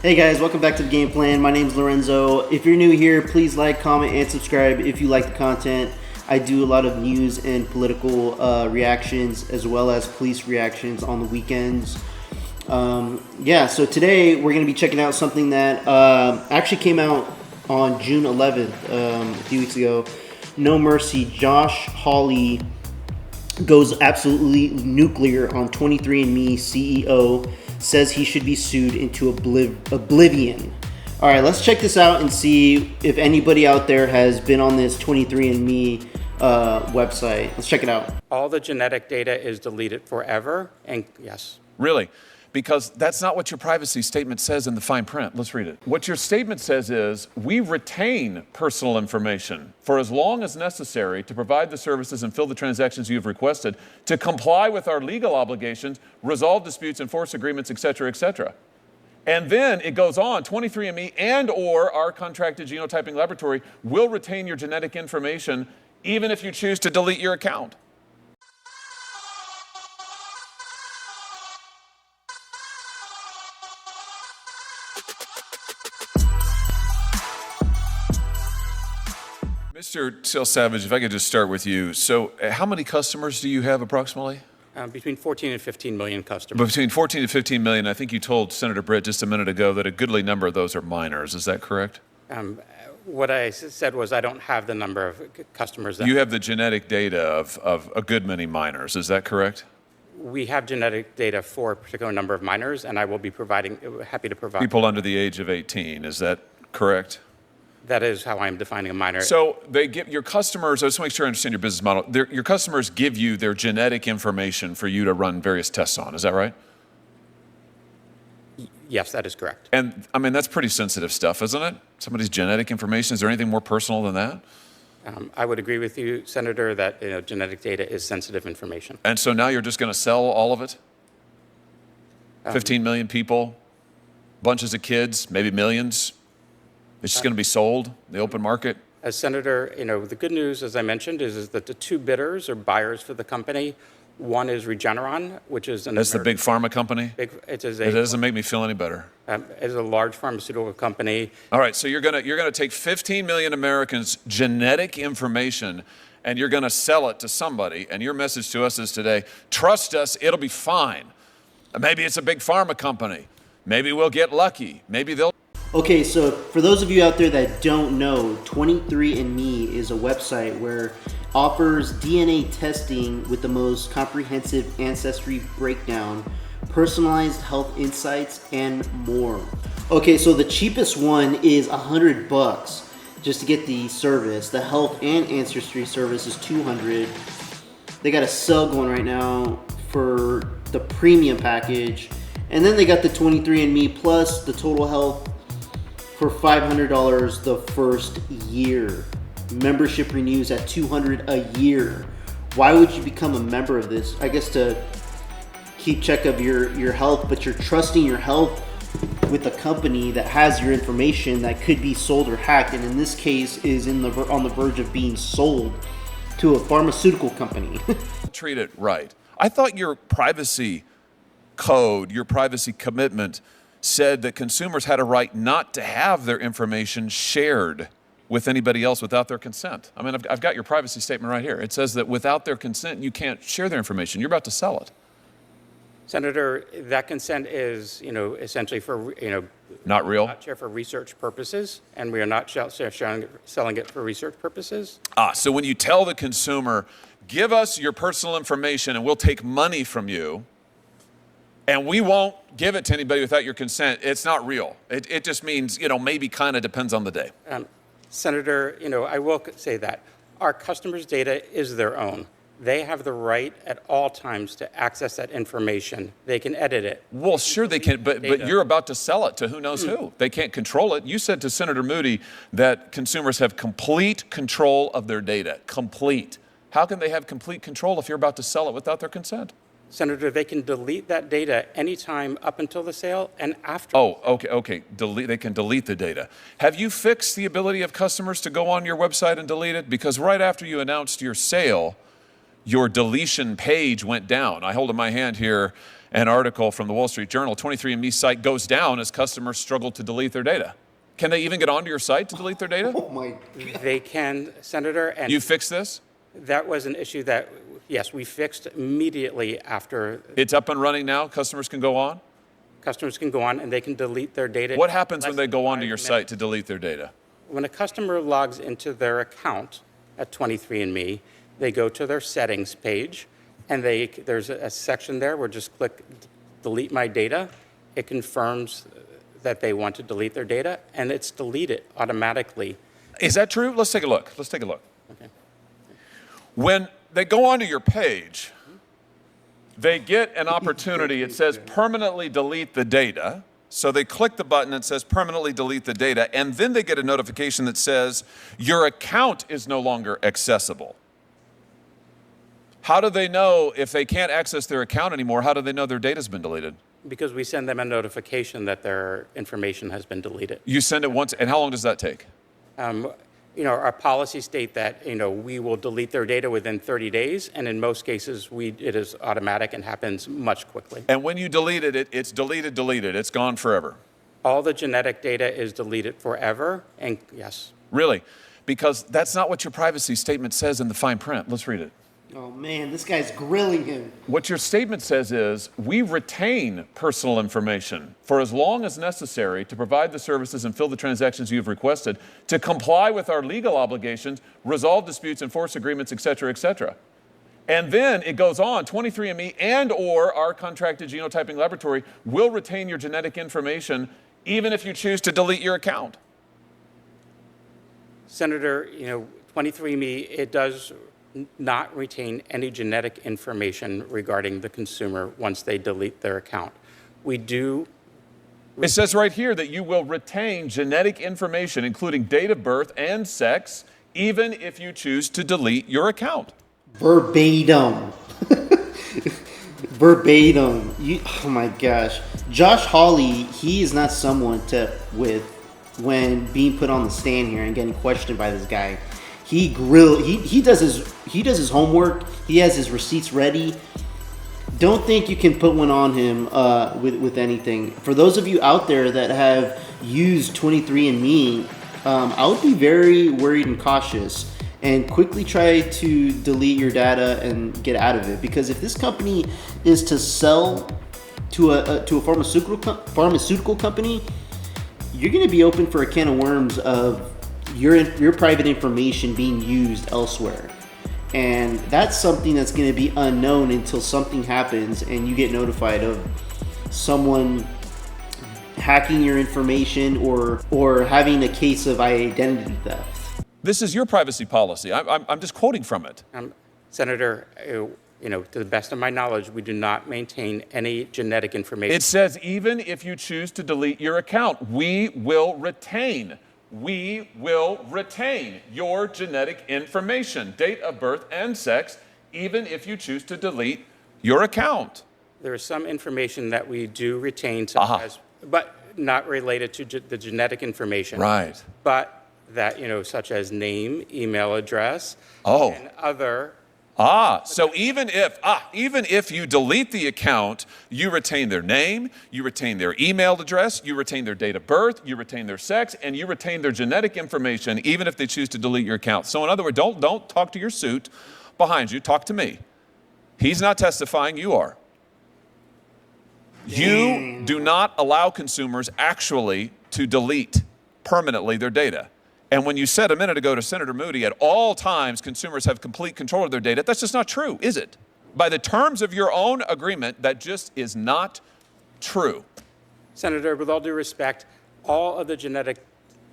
Hey guys, welcome back to the Game Plan. My name's Lorenzo. If you're new here, please like, comment, and subscribe if you like the content. I do a lot of news and political reactions as well as police reactions on the weekends. So today we're going to be checking out something that actually came out on June 11th, a few weeks ago. No Mercy. Josh Hawley goes absolutely nuclear on 23andMe CEO. Says he should be sued into oblivion. All right, let's check this out and see if anybody out there has been on this 23andMe website. Let's check it out. All the genetic data is deleted forever, and yes. Really? Because that's not what your privacy statement says in the fine print. Let's read it. What your statement says is, we retain personal information for as long as necessary to provide the services and fill the transactions you have requested, to comply with our legal obligations, resolve disputes, enforce agreements, et cetera, et cetera. And then it goes on, 23andMe and or our contracted genotyping laboratory will retain your genetic information even if you choose to delete your account. Mr. Sales Savage, if I could just start with you. So how many customers do you have approximately? Between 14 and 15 million customers. Between 14 to 15 million. I think you told Senator Britt just a minute ago that a goodly number of those are minors. Is that correct? What I said was I don't have the number of customers. You have the genetic data of a good many minors. Is that correct? We have genetic data for a particular number of minors, and I will be happy to provide. People under the age of 18. Is that correct? That is how I'm defining a minor. So they give your customers, I just want to make sure I understand your business model. Your customers give you their genetic information for you to run various tests on. Is that right? Yes, that is correct. And I mean, that's pretty sensitive stuff, isn't it? Somebody's genetic information. Is there anything more personal than that? I would agree with you, Senator, that genetic data is sensitive information. And so now you're just going to sell all of it? 15 million people, bunches of kids, maybe millions. It's just going to be sold in the open market? As Senator, the good news, as I mentioned, is that the two bidders or buyers for the company, one is Regeneron, which is That's the big pharma company? It doesn't make me feel any better. It is a large pharmaceutical company. All right, so you're gonna take 15 million Americans' genetic information and you're gonna sell it to somebody, and your message to us is today, trust us, it'll be fine. Maybe it's a big pharma company. Maybe we'll get lucky. Maybe they'll... Okay, so for those of you out there that don't know, 23andMe is a website where offers DNA testing with the most comprehensive ancestry breakdown, personalized health insights, and more. Okay, so the cheapest one is $100 just to get the service. The health and ancestry service is $200. They got a sale going right now for the premium package, and then they got the 23andMe plus the total health for $500 the first year. Membership renews at $200 a year. Why would you become a member of this? I guess to keep check of your health, but you're trusting your health with a company that has your information that could be sold or hacked, and in this case is on the verge of being sold to a pharmaceutical company. Treat it right. I thought your privacy code, your privacy commitment said that consumers had a right not to have their information shared with anybody else without their consent. I mean, I've got your privacy statement right here. It says that without their consent, you can't share their information. You're about to sell it. Senator, that consent is, essentially for, not real? Not share for research purposes, and we are not selling it for research purposes. So when you tell the consumer, give us your personal information and we'll take money from you, and we won't give it to anybody without your consent, it's not real. It just means, maybe kind of depends on the day. Senator, I will say that our customers' data is their own. They have the right at all times to access that information. They can edit it. Well, sure they can, but you're about to sell it to who knows who. They can't control it. You said to Senator Moody that consumers have complete control of their data. Complete. How can they have complete control if you're about to sell it without their consent? Senator, they can delete that data anytime up until the sale and after. Oh, okay. They can delete the data. Have you fixed the ability of customers to go on your website and delete it? Because right after you announced your sale, your deletion page went down. I hold in my hand here an article from the Wall Street Journal. 23andMe site goes down as customers struggle to delete their data. Can they even get onto your site to delete their data? Oh my. They can, Senator, and You fix this? that was an issue that, yes, we fixed immediately after. It's up and running now? Customers can go on? Customers can go on and they can delete their data. What happens when less they than go onto 5 your minutes. site to delete their data? When a customer logs into their account at 23andMe, they go to their settings page, and there's a section there where just click delete my data. It confirms that they want to delete their data, and it's deleted automatically. Is that true? Let's take a look. Let's take a look. Okay. When they go onto your page, they get an opportunity. It says permanently delete the data. So they click the button that says permanently delete the data, and then they get a notification that says your account is no longer accessible. How do they know if they can't access their account anymore? How do they know their data's been deleted? Because we send them a notification that their information has been deleted. You send it once, and how long does that take? Our policies state that, we will delete their data within 30 days, and in most cases, it is automatic and happens much quickly. And when you delete it, it's deleted. It's gone forever. All the genetic data is deleted forever, and yes. Really? Because that's not what your privacy statement says in the fine print. Let's read it. Oh man, this guy's grilling him. What your statement says is, we retain personal information for as long as necessary to provide the services and fill the transactions you have requested, to comply with our legal obligations, resolve disputes, enforce agreements, et cetera, et cetera. And then it goes on, 23andMe and or our contracted genotyping laboratory will retain your genetic information even if you choose to delete your account. Senator, 23andMe, it does not retain any genetic information regarding the consumer once they delete their account. We do. It says right here that you will retain genetic information, including date of birth and sex, even if you choose to delete your account. Verbatim. Verbatim. Oh my gosh. Josh Hawley, he is not someone to with when being put on the stand here and getting questioned by this guy. He does his homework. He has his receipts ready. Don't think you can put one on him with anything. For those of you out there that have used 23andMe, I would be very worried and cautious, and quickly try to delete your data and get out of it. Because if this company is to sell to a pharmaceutical company, you're going to be open for a can of worms of your private information being used elsewhere. And that's something that's going to be unknown until something happens and you get notified of someone hacking your information or having a case of identity theft. This is your privacy policy. I'm just quoting from it. Senator, to the best of my knowledge, we do not maintain any genetic information. It says even if you choose to delete your account, we will retain your genetic information, date of birth and sex, even if you choose to delete your account. There is some information that we do retain, but not related to the genetic information. Right. But that, such as name, email address, Oh. and other. So even if you delete the account, you retain their name, you retain their email address, you retain their date of birth, you retain their sex, and you retain their genetic information, even if they choose to delete your account. So in other words, don't talk to your suit behind you. Talk to me. He's not testifying. You are. You do not allow consumers actually to delete permanently their data. And when you said a minute ago to Senator Moody, at all times consumers have complete control of their data, that's just not true, is it? By the terms of your own agreement, that just is not true. Senator, with all due respect, all of the genetic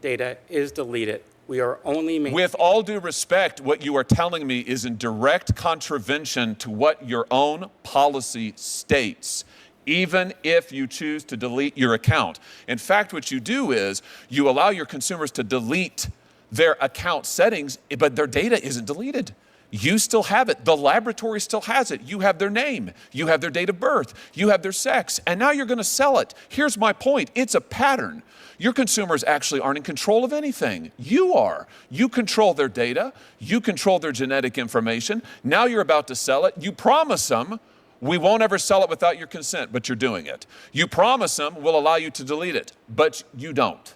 data is deleted. We are only With all due respect, what you are telling me is in direct contravention to what your own policy states, even if you choose to delete your account. In fact, what you do is you allow your consumers to delete their account settings, but their data isn't deleted. You still have it. The laboratory still has it. You have their name. You have their date of birth. You have their sex. And now you're going to sell it. Here's my point. It's a pattern. Your consumers actually aren't in control of anything. You are. You control their data. You control their genetic information. Now you're about to sell it. You promise them, we won't ever sell it without your consent, but you're doing it. You promise them, we'll allow you to delete it, but you don't.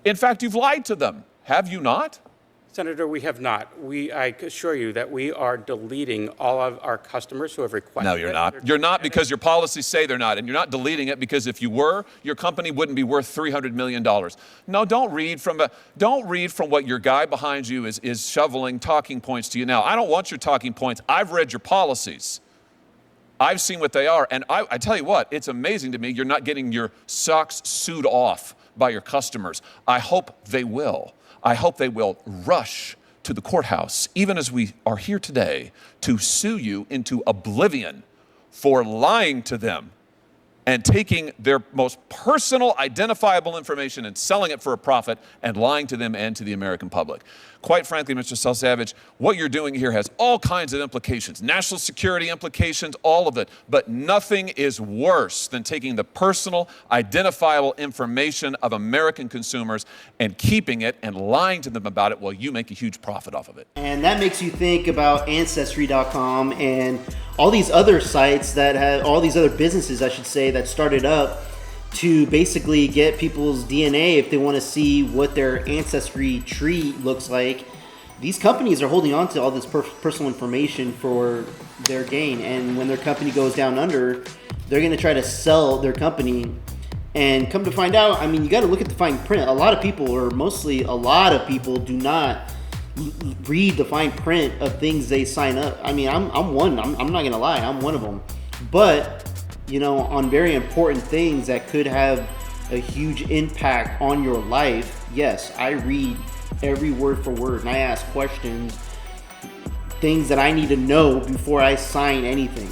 In fact, you've lied to them. Have you not? Senator, we have not. I assure you that we are deleting all of our customers who have requested No, you're it. not. You're not because your policies say they're not. And you're not deleting it because if you were, your company wouldn't be worth $300 million. No, don't read from what your guy behind you is shoveling talking points to you now. I don't want your talking points. I've read your policies. I've seen what they are. And I tell you what, it's amazing to me you're not getting your socks sewed off by your customers. I hope they will. I hope they will rush to the courthouse, even as we are here today, to sue you into oblivion for lying to them and taking their most personal, identifiable information and selling it for a profit and lying to them and to the American public. Quite frankly, Mr. Selsavage, what you're doing here has all kinds of implications, national security implications, all of it, but nothing is worse than taking the personal, identifiable information of American consumers and keeping it and lying to them about it while you make a huge profit off of it. And that makes you think about Ancestry.com and all these other sites that have, all these other businesses, I should say, that started up to basically get people's DNA if they want to see what their ancestry tree looks like. These companies are holding on to all this personal information for their gain. And when their company goes down under, they're going to try to sell their company. And come to find out, I mean, you got to look at the fine print. A lot of people, or mostly a lot of people, do not read the fine print of things they sign up. I mean, I'm one. I'm not going to lie. I'm one of them. But you know, on very important things that could have a huge impact on your life, yes, I read every word for word and I ask questions, things that I need to know before I sign anything.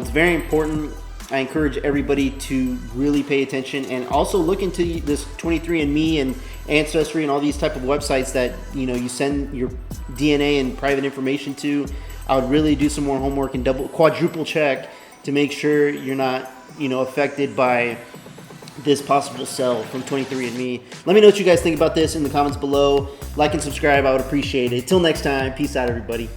It's very important. I encourage everybody to really pay attention and also look into this 23andMe and Ancestry and all these type of websites that, you know, you send your DNA and private information to. I would really do some more homework and quadruple check to make sure you're not, you know, affected by this possible sell from 23andMe. Let me know what you guys think about this in the comments below. Like and subscribe, I would appreciate it. Till next time, peace out, everybody.